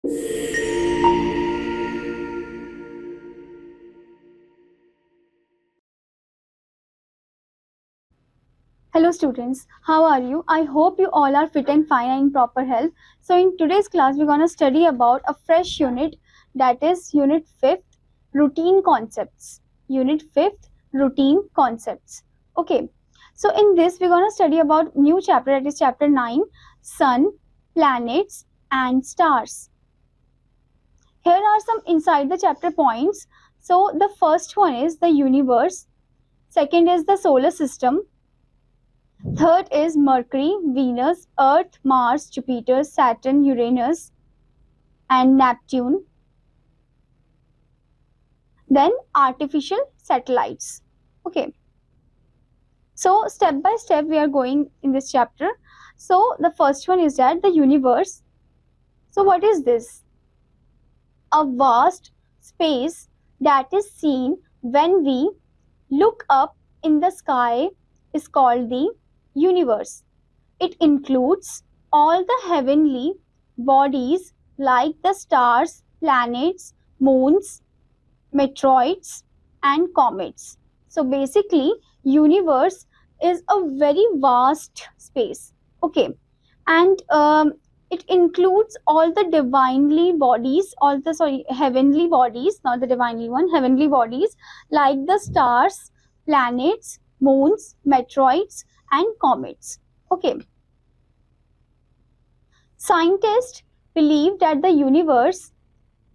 Hello students, how are you? I hope you all are fit and fine and in proper health. So in today's class, we're going to study about a fresh unit, that is Unit 5th, Routine Concepts. Unit 5th, Routine Concepts. Okay, so in this, we're going to study about new chapter, that is chapter 9, Sun, Planets and Stars. Here are some inside the chapter points. So the first one is the universe, second is the solar system, third is Mercury, Venus, Earth, Mars, Jupiter, Saturn, Uranus, and Neptune. Then artificial satellites. Okay. So step by step we are going in this chapter. So the first one is that the universe. So what is this? A vast space that is seen when we look up in the sky is called the universe. It includes all the heavenly bodies like the stars, planets, moons, meteoroids and comets. So basically universe is a very vast space. Okay, and it includes all the heavenly bodies, not the divinely one, heavenly bodies like the stars, planets, moons, meteoroids and comets. Okay. Scientists believe that the universe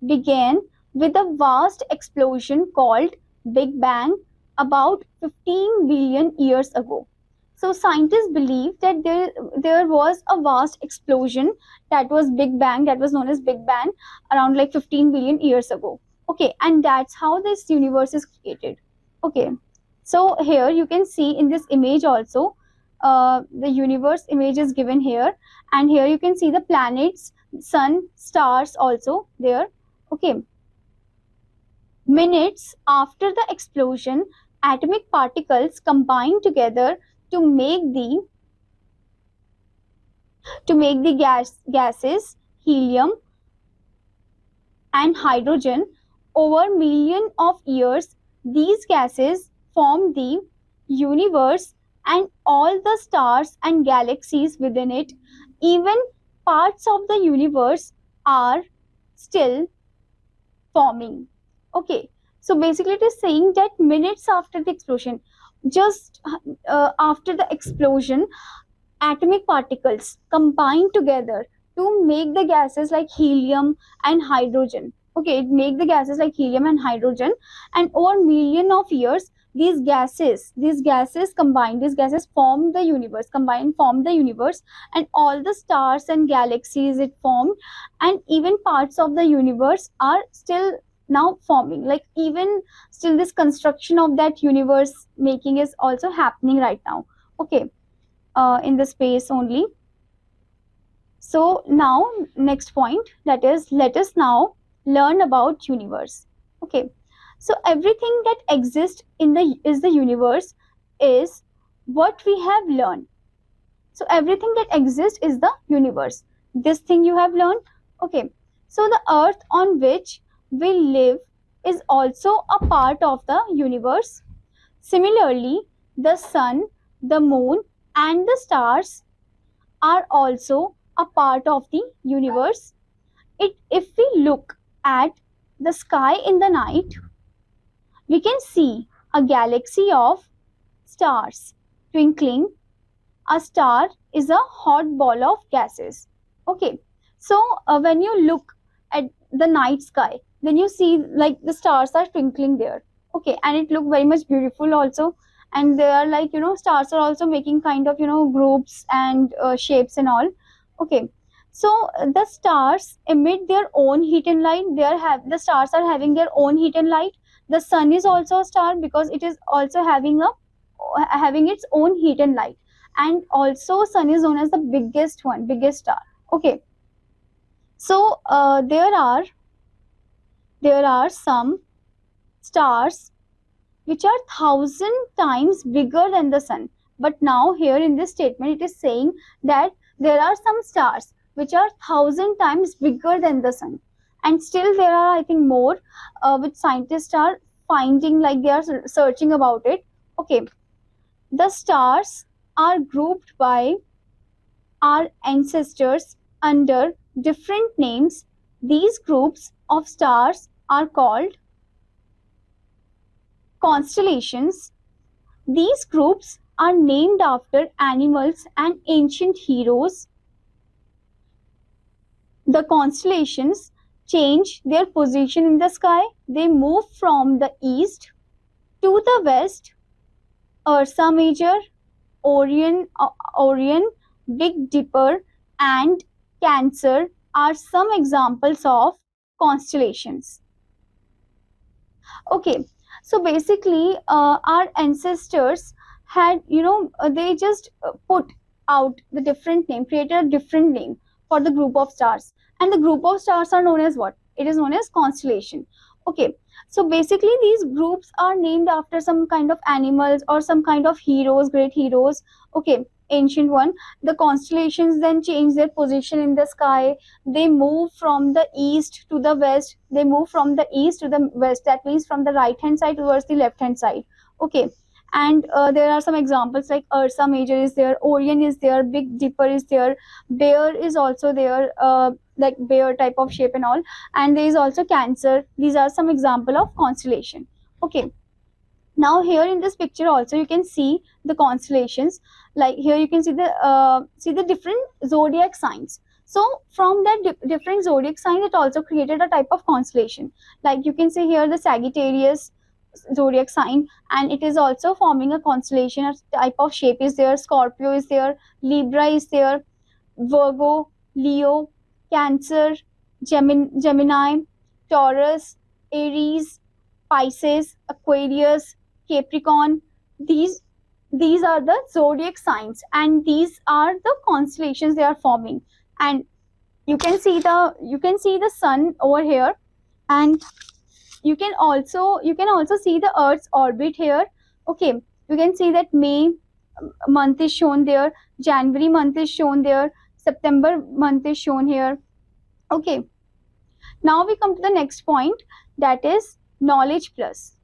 began with a vast explosion called Big Bang about 15 billion years ago. So scientists believe that there was a vast explosion, that was Big Bang, that was known as Big Bang, around like 15 billion years ago. Okay, and that's how this universe is created. Okay, so here you can see in this image also, the universe image is given here, and here you can see the planets, sun, stars also there. Okay. Minutes after the explosion, atomic particles combine together to make the gases helium and hydrogen. Over millions of years, these gases form the universe and all the stars and galaxies within it. Even parts of the universe are still forming. Okay, so basically it is saying that minutes after the explosion, just after the explosion, atomic particles combine together to make the gases like helium and hydrogen. Okay, it make the gases like helium and hydrogen, and over million of years, these gases combine, these gases form the universe, form the universe, and all the stars and galaxies it formed, and even parts of the universe are still now forming, like even still this construction of that universe making is also happening right now. Okay, in the space only. So now next point, that is, let us now learn about universe. Okay, so everything that exists in the universe is what we have learned. So everything that exists is the universe. This thing you have learned. Okay, so the earth on which we live is also a part of the universe. Similarly, the sun, the moon and the stars are also a part of the universe. If we look at the sky in the night, we can see a galaxy of stars twinkling. A star is a hot ball of gases. Okay, so when you look at the night sky, then you see like the stars are twinkling there. Okay, and it look very much beautiful also, and they are like, stars are also making kind of, groups and shapes and all. Okay, so the stars emit their own heat and light. The stars are having their own heat and light. The sun is also a star because it is also having its own heat and light, and also sun is known as the biggest star. Okay, so there are some stars which are 1,000 times bigger than the sun. But now here in this statement it is saying that there are some stars which are 1,000 times bigger than the sun. And still there are, I think, more which scientists are finding, like they are searching about it. Okay, the stars are grouped by our ancestors under different names. These groups of stars are called constellations. These groups are named after animals and ancient heroes. The constellations change their position in the sky. They move from the east to the west. Ursa Major, Orion, Big Dipper, and Cancer are some examples of constellations. Okay, so basically, our ancestors had, they just put out the different name, created a different name for the group of stars, and the group of stars are known as what? It is known as constellation. Okay, so basically these groups are named after some kind of animals or some kind of heroes, great heroes. Okay, ancient one. The constellations then change their position in the sky. They move from the east to the west. They move from the east to the west, that means from the right hand side towards the left hand side. Okay, and there are some examples like Ursa Major is there, Orion is there, Big Dipper is there, Bear is also there, like bear type of shape and all, and there is also Cancer. These are some example of constellation. Okay, now here in this picture also you can see the constellations. Like here you can see the different zodiac signs. So from that different zodiac signs, it also created a type of constellation. Like you can see here the Sagittarius zodiac sign, and it is also forming a constellation. A type of shape is there. Scorpio is there, Libra is there, Virgo, Leo, Cancer, Gemini, Taurus, Aries, Pisces, Aquarius, Capricorn. These are the zodiac signs, and these are the constellations they are forming. And you can see the sun over here, and you can also see the Earth's orbit here. Okay, you can see that May month is shown there, January month is shown there, September month is shown here. Okay, now we come to the next point, that is knowledge plus.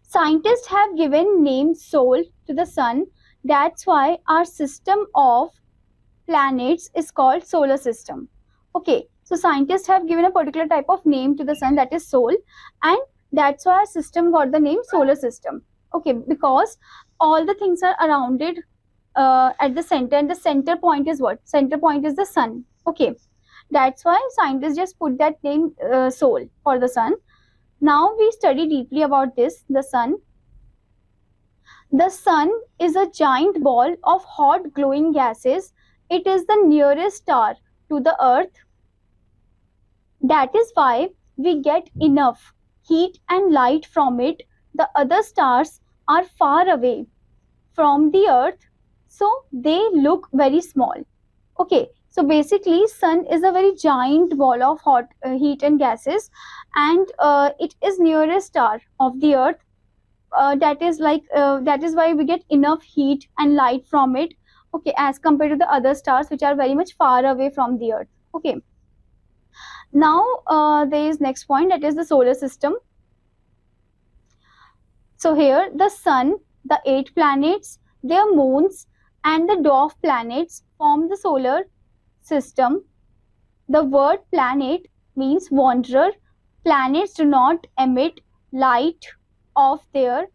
Scientists have given name Sol to the sun. That's why our system of planets is called solar system. Okay, so scientists have given a particular type of name to the sun, that is Sol, and that's why our system got the name solar system. Okay, because all the things are around it at the center, and the center point is what? Center point is the sun. Okay, that's why scientists just put that name Sol for the sun. Now we study deeply about this, the sun. The sun is a giant ball of hot glowing gases. It is the nearest star to the earth. That is why we get enough heat and light from it. The other stars are far away from the earth, so they look very small. Okay, so basically sun is a very giant ball of hot heat and gases, and it is nearest star of the earth. That is why we get enough heat and light from it. Okay, as compared to the other stars which are very much far away from the earth. Okay, now there is next point, that is the solar system. So here the sun, the 8 planets, their moons, and the dwarf planets form the solar system. The word planet means wanderer. Planets do not emit light of their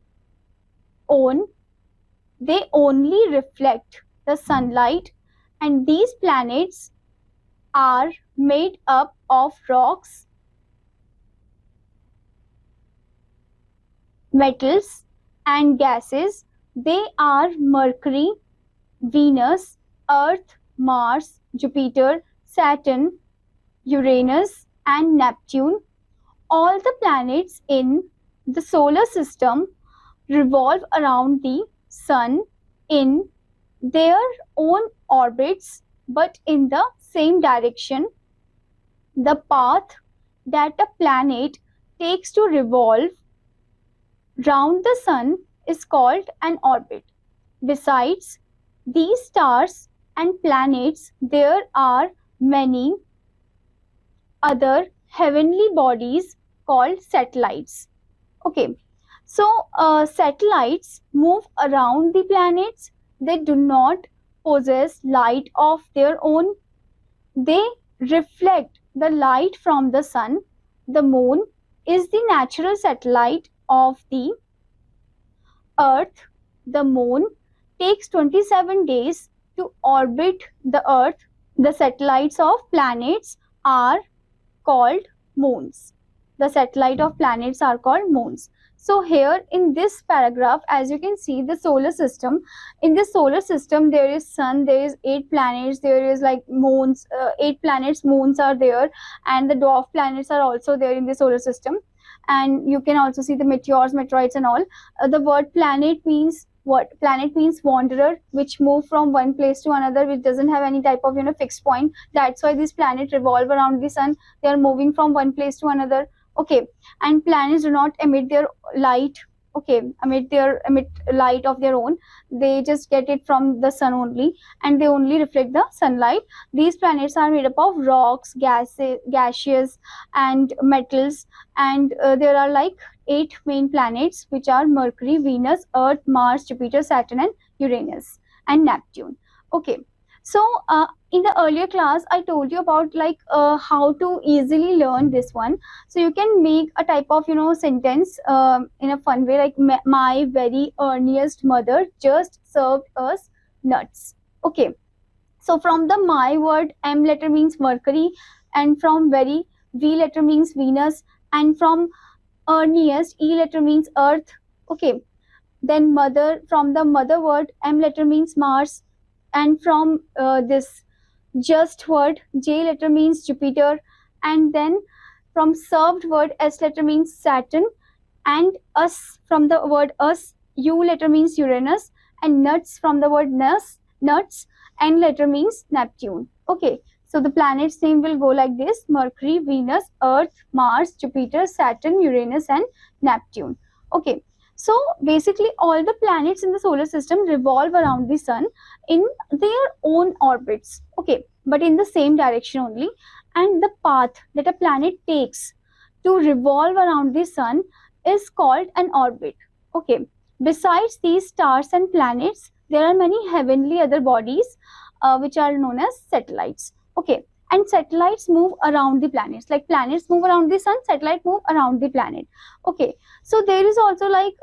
own. They only reflect the sunlight, and these planets are made up of rocks, metals, and gases. They are Mercury, Venus, Earth, Mars, Jupiter, Saturn, Uranus, and Neptune. All the planets in the solar system revolve around the sun in their own orbits, but in the same direction. The path that a planet takes to revolve round the sun is called an orbit. Besides these stars and planets, there are many other heavenly bodies called satellites. Okay, so satellites move around the planets. They do not possess light of their own. They reflect the light from the sun. The moon is the natural satellite of the Earth. The moon takes 27 days to orbit the Earth. The satellites of planets are called moons. The satellite of planets are called moons. So here in this paragraph, as you can see, the solar system. In the solar system, there is sun, there is 8 planets, there is like moons, 8 planets, moons are there, and the dwarf planets are also there in the solar system. And you can also see the meteors, meteorites, and all. The word planet means what? Planet means wanderer, which move from one place to another, which doesn't have any type of fixed point. That's why these planets revolve around the sun. They are moving from one place to another. Okay, and planets do not emit their light. Okay, emit light of their own. They just get it from the sun only, and they only reflect the sunlight. These planets are made up of rocks, gaseous, and metals. And there are like 8 main planets, which are Mercury, Venus, Earth, Mars, Jupiter, Saturn, and Uranus, and Neptune. Okay, so in the earlier class, I told you about like how to easily learn this one. So you can make a type of sentence in a fun way, like my very earliest mother just served us nuts. Okay, so from the my word, M letter means Mercury, and from very, V letter means Venus, and from earliest, E letter means Earth. Okay, then mother, from the mother word, M letter means Mars, and from this just word, J letter means Jupiter, and then from served word, S letter means Saturn, and us, from the word us, U letter means Uranus, and nuts, from the word nuts, N letter means Neptune. Okay, so the planets name will go like this: Mercury, Venus, Earth, Mars, Jupiter, Saturn, Uranus, and Neptune. Okay, so basically all the planets in the solar system revolve around the sun in their own orbits. Okay, but in the same direction only. And the path that a planet takes to revolve around the sun is called an orbit. Okay, besides these stars and planets, there are many heavenly other bodies which are known as satellites. Okay, and satellites move around the planets. Like planets move around the sun, satellites move around the planet. Okay, so there is also like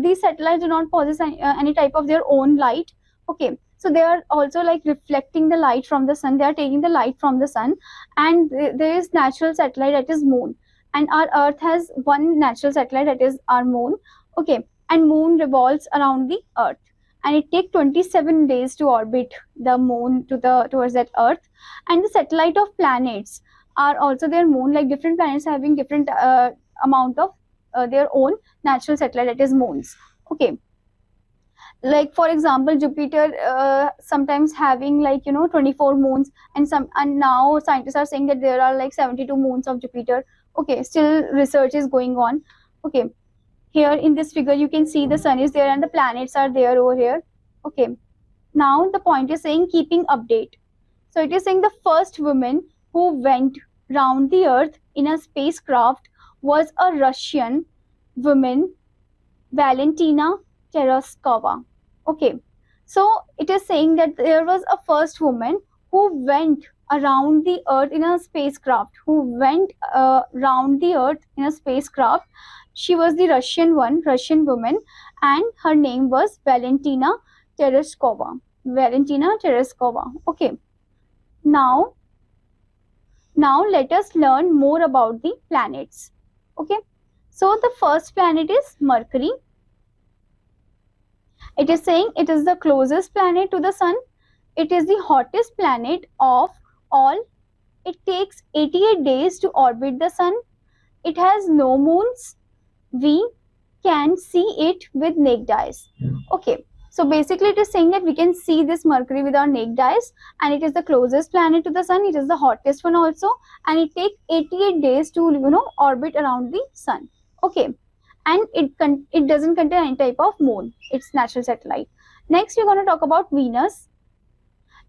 these satellites do not possess any type of their own light. Okay, so they are also like reflecting the light from the sun. They are taking the light from the sun, and there is natural satellite, that is moon. And our Earth has one natural satellite, that is our moon. Okay, and moon revolves around the Earth, and it takes 27 days to orbit the moon towards that Earth. And the satellite of planets are also their moon. Like different planets having different amount of their own natural satellite, that is moons. Okay, like for example, Jupiter sometimes having like 24 moons, and now scientists are saying that there are like 72 moons of Jupiter. Okay, still research is going on. Okay, here in this figure you can see the sun is there and the planets are there over here. Okay, now the point is saying keeping update. So it is saying the first woman who went round the Earth in a spacecraft was a Russian woman, Valentina Tereshkova. Okay, so it is saying that there was a first woman who went around the Earth in a spacecraft. Round the Earth in a spacecraft. She was the Russian woman, and her name was Valentina Tereshkova. Okay. Now let us learn more about the planets. Okay. So the first planet is Mercury. It is saying it is the closest planet to the sun. It is the hottest planet of all. It takes 88 days to orbit the sun. It has no moons. We can see it with naked eyes. Okay, so basically it is saying that we can see this Mercury with our naked eyes, and it is the closest planet to the sun. It is the hottest one also, and it takes 88 days to orbit around the sun. Okay, and it doesn't contain any type of moon. It's natural satellite. Next we're going to talk about Venus.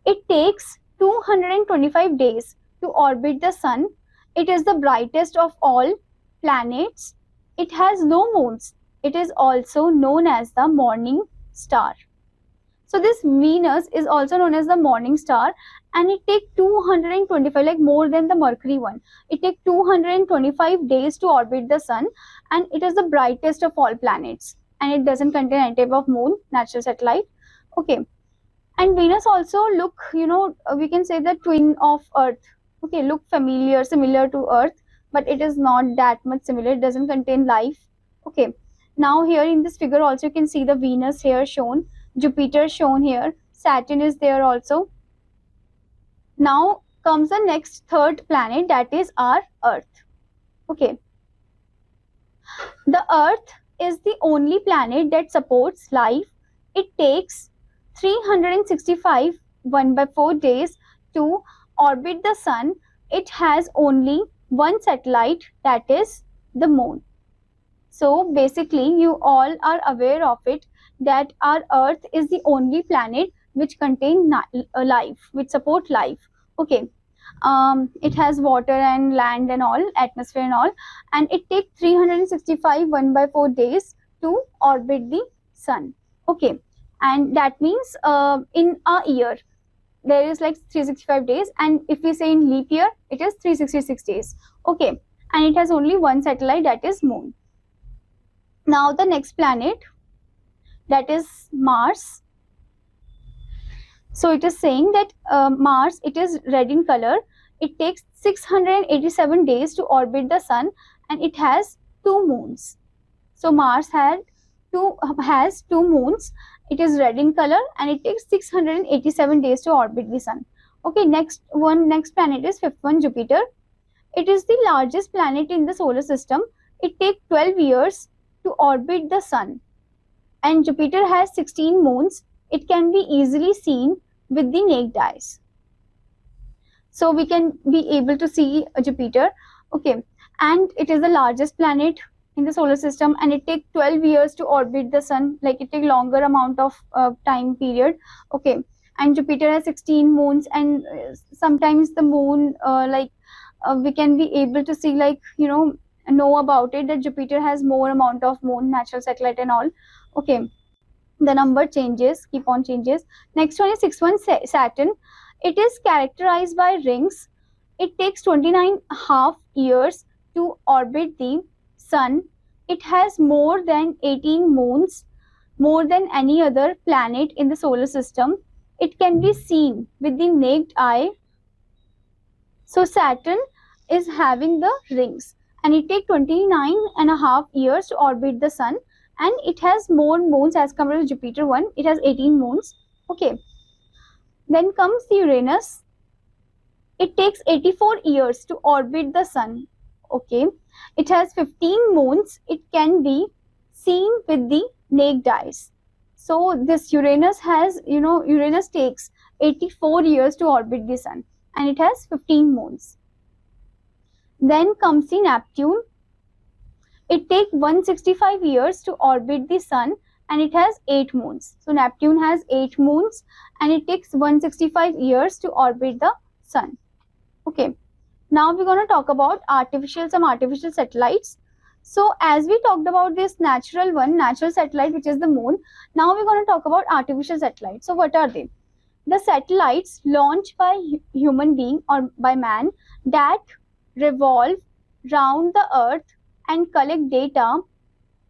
It takes 225 days to orbit the sun. It is the brightest of all planets. It has no moons. It is also known as the morning star. So this Venus is also known as the morning star, and it takes 225, like more than the Mercury one. It takes 225 days to orbit the sun, and it is the brightest of all planets. And it doesn't contain any type of moon, natural satellite. Okay. And Venus also look, we can say the twin of Earth. Okay, look similar to Earth, but it is not that much similar. It doesn't contain life. Okay. Now here in this figure also you can see the Venus here shown, Jupiter shown here, Saturn is there also. Now comes the next third planet, that is our Earth. Okay. The Earth is the only planet that supports life. It takes 365 1/4 days to orbit the sun. It has only one satellite, that is the moon. So basically you all are aware of it, that our Earth is the only planet which contain life, which support life. Okay. It has water and land and all, atmosphere and all, and it takes 365 1/4 days to orbit the sun. Okay. And that means in a year there is like 365 days, and if we say in leap year it is 366 days. Okay. And it has only one satellite, that is moon. Now the next planet, that is Mars. So it is saying that Mars, it is red in color. It takes 687 days to orbit the sun, and it has 2 moons. So Mars has two moons. It is red in color, and it takes 687 days to orbit the sun. Okay, next planet is fifth one, Jupiter. It is the largest planet in the solar system. It takes 12 years to orbit the sun, and Jupiter has 16 moons. It can be easily seen with the naked eyes. So we can be able to see Jupiter. Okay, and it is the largest planet in the solar system, and it takes 12 years to orbit the sun, like it takes longer amount of time period. Okay, and Jupiter has 16 moons, and sometimes the moon we can be able to see, like know about it, that Jupiter has more amount of moon, natural satellite and all. Okay, the number changes, keep on changes. Next one is sixth one, Saturn. It is characterized by rings. It takes 29.5 years to orbit the sun. It has more than 18 moons, more than any other planet in the solar system. It can be seen with the naked eye. So Saturn is having the rings, and it takes 29.5 years to orbit the sun, and it has more moons as compared to Jupiter one. It has 18 moons. Okay. Then comes the Uranus. It takes 84 years to orbit the sun. Okay. It has 15 moons. It can be seen with the naked eyes. So this Uranus has, Uranus takes 84 years to orbit the sun, and it has 15 moons. Then comes the Neptune. It takes 165 years to orbit the sun, and it has 8 moons. So Neptune has 8 moons, and it takes 165 years to orbit the sun. Okay. Now we're going to talk about some artificial satellites. So as we talked about this natural satellite, which is the moon, now we're going to talk about artificial satellites. So what are they? The satellites launched by human being or by man that revolve round the earth and collect data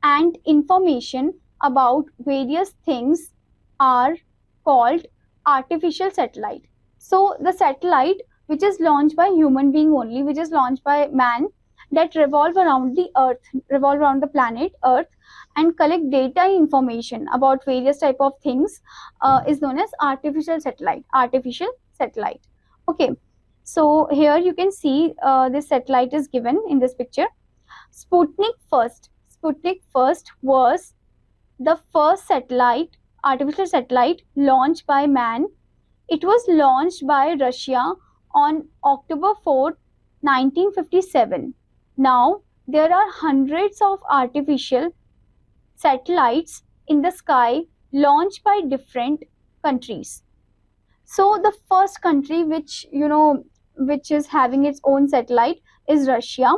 and information about various things are called artificial satellite. So the satellite which is launched by human being only, which is launched by man, that revolve around the planet Earth and collect data information about various type of things is known as artificial satellite. Okay, so here you can see this satellite is given in this picture. Sputnik first was the first artificial satellite launched by man. It was launched by Russia on October 4, 1957. Now, there are hundreds of artificial satellites in the sky launched by different countries. So the first country which is having its own satellite is Russia,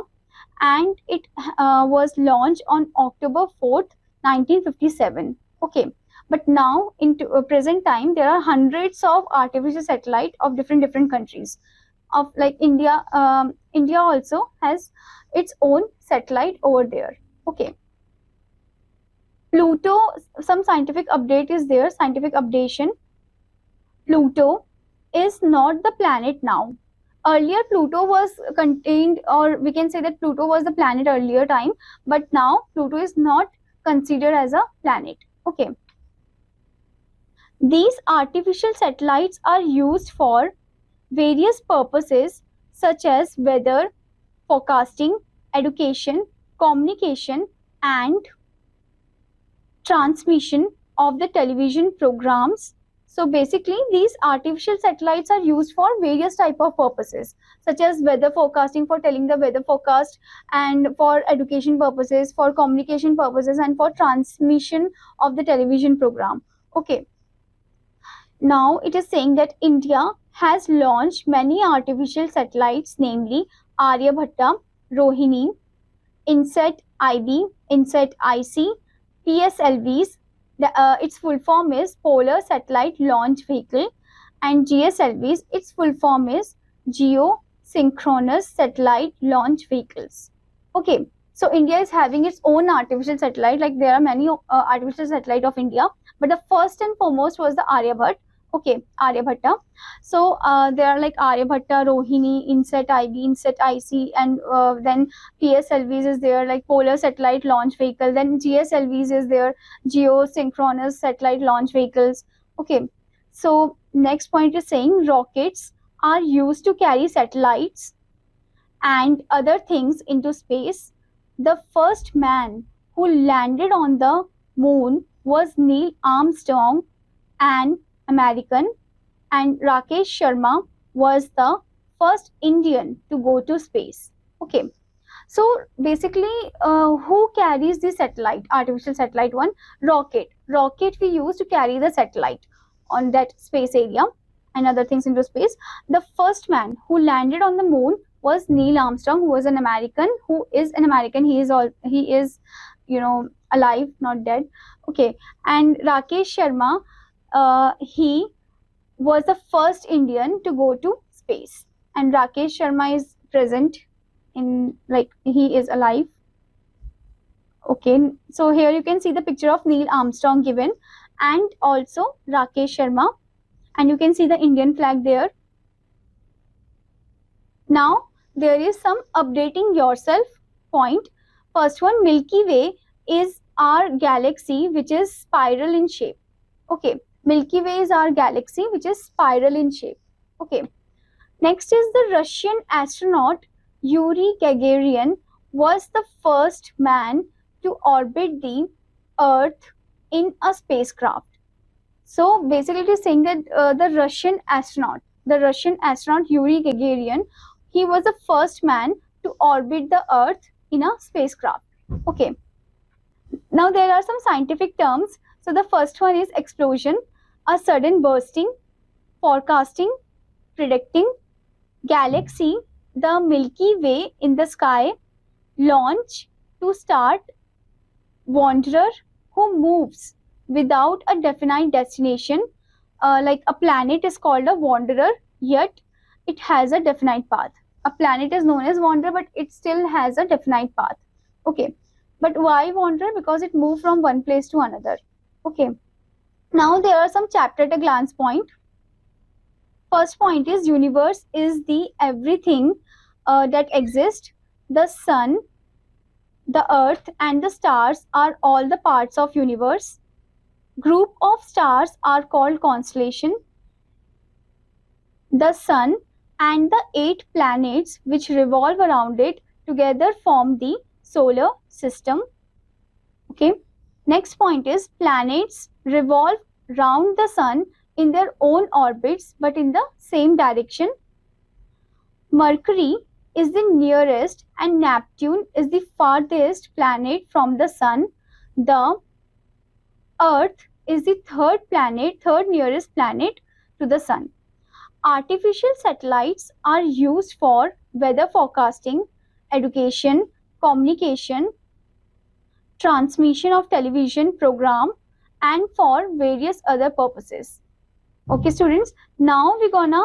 and it was launched on October 4th, 1957. Okay, but now in present time there are hundreds of artificial satellite of different countries. Of like India, India also has its own satellite over there. Okay, Pluto, some scientific update is there, scientific updation. Pluto is not the planet now. Earlier, Pluto was contained, or we can say that Pluto was the planet earlier time, but now Pluto is not considered as a planet. Okay. These artificial satellites are used for various purposes such as weather forecasting, education, communication, and transmission of the television programs. So basically these artificial satellites are used for various type of purposes such as weather forecasting, for telling the weather forecast, and for education purposes, for communication purposes, and for transmission of the television program. Okay, now it is saying that India has launched many artificial satellites, namely Aryabhatta, Rohini, INSET IB, INSET IC, PSLVs. Its full form is Polar Satellite Launch Vehicle, and GSLVs, its full form is Geosynchronous Satellite Launch Vehicles. Okay, so India is having its own artificial satellite. Like there are many artificial satellite of India, but the first and foremost was the Aryabhat. Okay, Aryabhatta. So there are like Aryabhatta, Rohini, INSET IB, INSET IC, and then PSLVs is there, like Polar Satellite Launch Vehicle. Then GSLVs is there, Geosynchronous Satellite Launch Vehicles. Okay, so next point is saying rockets are used to carry satellites and other things into space. The first man who landed on the moon was Neil Armstrong, an American, and Rakesh Sharma was the first Indian to go to space. Okay, so basically who carries the satellite, artificial satellite one? Rocket we use to carry the satellite on that space area and other things into space. The first man who landed on the moon was Neil Armstrong, who was an American, he is alive, not dead. Okay, and Rakesh Sharma, he was the first Indian to go to space, and Rakesh Sharma is present in, like, he is alive. Okay, so here you can see the picture of Neil Armstrong given, and also Rakesh Sharma, and you can see the Indian flag there. Now there is some updating yourself point. First one, Milky Way is our galaxy which is spiral in shape. Okay, Milky Way is our galaxy which is spiral in shape. Okay, next is the Russian astronaut Yuri Gagarin was the first man to orbit the Earth in a spacecraft. So basically it is saying that the Russian astronaut Yuri Gagarin, he was the first man to orbit the Earth in a spacecraft. Okay, now there are some scientific terms. So the first one is explosion, a sudden bursting, forecasting, predicting, galaxy, the Milky Way in the sky, launch, to start, wanderer, who moves without a definite destination. Like a planet is called a wanderer, yet it has a definite path. A planet is known as wanderer, but it still has a definite path. Okay, but why wanderer? Because it moves from one place to another. Okay, now there are some chapter at a glance point. First point is universe is the everything that exists. The sun, the earth, and the stars are all the parts of universe. Group of stars are called constellation. The sun and the 8 planets which revolve around it together form the solar system. Okay, next point is planets revolve round the sun in their own orbits but in the same direction. Mercury is the nearest and Neptune is the farthest planet from the sun. The Earth is the third nearest planet to the sun. Artificial satellites are used for weather forecasting, education, communication, transmission of television program, and for various other purposes. Okay, students, now we're gonna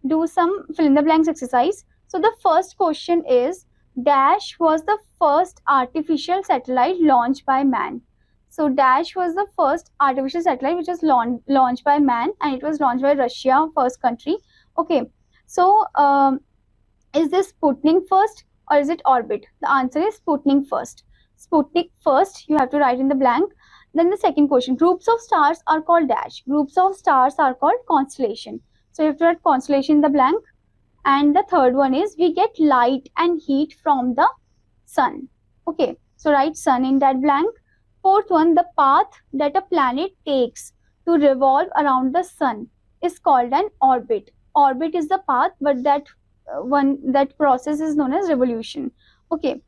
do some fill in the blanks exercise. So the first question is, Dash was the first artificial satellite launched by man. So Dash was the first artificial satellite which was launched by man, and it was launched by Russia, first country. Okay, so is this Sputnik first or is it Orbit? The answer is Sputnik first. Sputnik first, you have to write in the blank. Then the second question, groups of stars are called dash. Groups of stars are called constellation. So you have to write constellation in the blank. And the third one is, we get light and heat from the sun. Okay, so write sun in that blank. Fourth one, the path that a planet takes to revolve around the sun is called an orbit. Orbit is the path, but that process is known as revolution. Okay,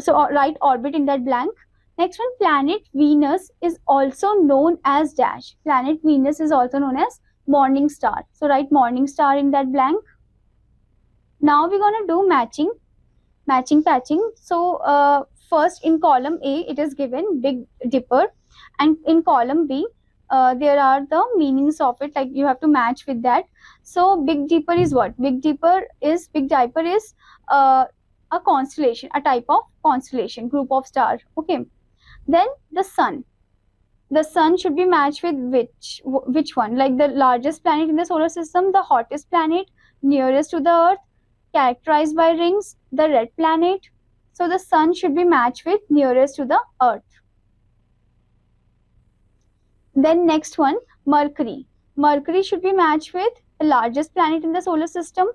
so write orbit in that blank. Next one, planet Venus is also known as dash. Planet Venus is also known as morning star. So write morning star in that blank. Now we're gonna do matching patching. So first in column A it is given Big Dipper, and in column B there are the meanings of it, like you have to match with that. So Big Dipper is what? Big Dipper is a constellation, a type of constellation, group of stars. Okay, then the sun. The sun should be matched with which one? Like the largest planet in the solar system, the hottest planet, nearest to the earth, characterized by rings, the red planet. So the sun should be matched with nearest to the earth. Then next one, Mercury. Mercury should be matched with the largest planet in the solar system,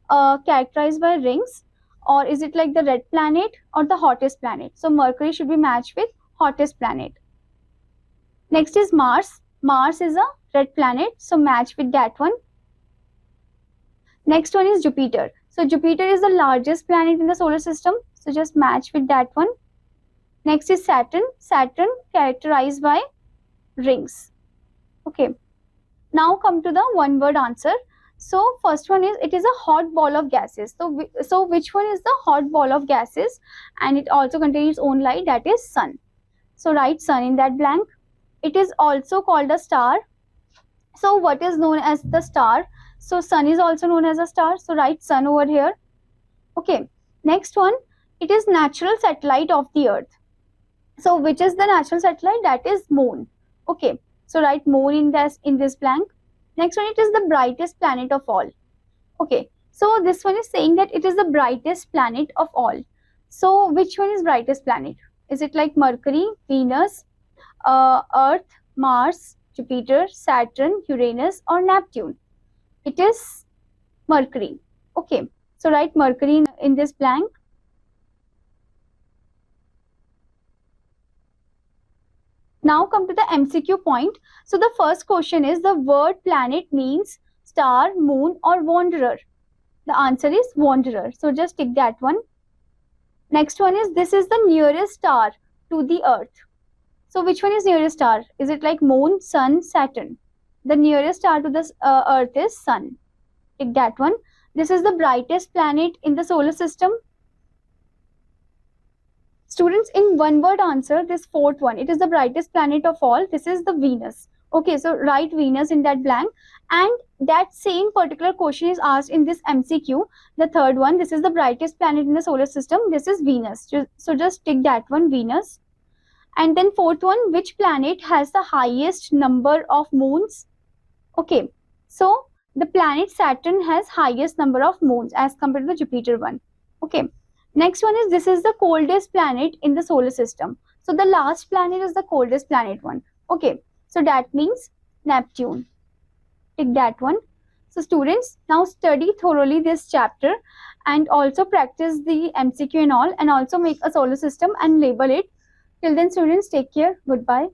characterized by rings. Or is it like the red planet or the hottest planet? So Mercury should be matched with hottest planet. Next is Mars. Mars is a red planet, so match with that one. Next one is Jupiter. So Jupiter is the largest planet in the solar system, so just match with that one. Next is Saturn. Saturn characterized by rings. Okay, now come to the one word answer. So first one is, it is a hot ball of gases. So which one is the hot ball of gases? And it also contains its own light, that is sun. So write sun in that blank. It is also called a star. So what is known as the star? So sun is also known as a star. So write sun over here. Okay, next one, it is natural satellite of the earth. So which is the natural satellite? That is moon. Okay, so write moon in this blank. Next one, it is the brightest planet of all. Okay, so this one is saying that it is the brightest planet of all. So which one is brightest planet? Is it like Mercury, Venus, Earth, Mars, Jupiter, Saturn, Uranus, or Neptune? It is Mercury. Okay, so write Mercury in this blank. Now come to the MCQ point. So the first question is, the word planet means star, moon, or wanderer. The answer is wanderer. So just tick that one. Next one is, this is the nearest star to the earth. So which one is nearest star? Is it like moon, sun, Saturn? The nearest star to the earth is sun. Tick that one. This is the brightest planet in the solar system. Students, in one word answer, this fourth one, it is the brightest planet of all. This is the Venus. Okay, so write Venus in that blank. And that same particular question is asked in this MCQ. The third one, this is the brightest planet in the solar system. This is Venus. So just tick that one, Venus. And then fourth one, which planet has the highest number of moons? Okay, so the planet Saturn has highest number of moons as compared to the Jupiter one. Okay. Next one is, this is the coldest planet in the solar system. So the last planet is the coldest planet one. Okay, so that means Neptune. Take that one. So students, now study thoroughly this chapter and also practice the MCQ and all, and also make a solar system and label it. Till then students, take care. Goodbye.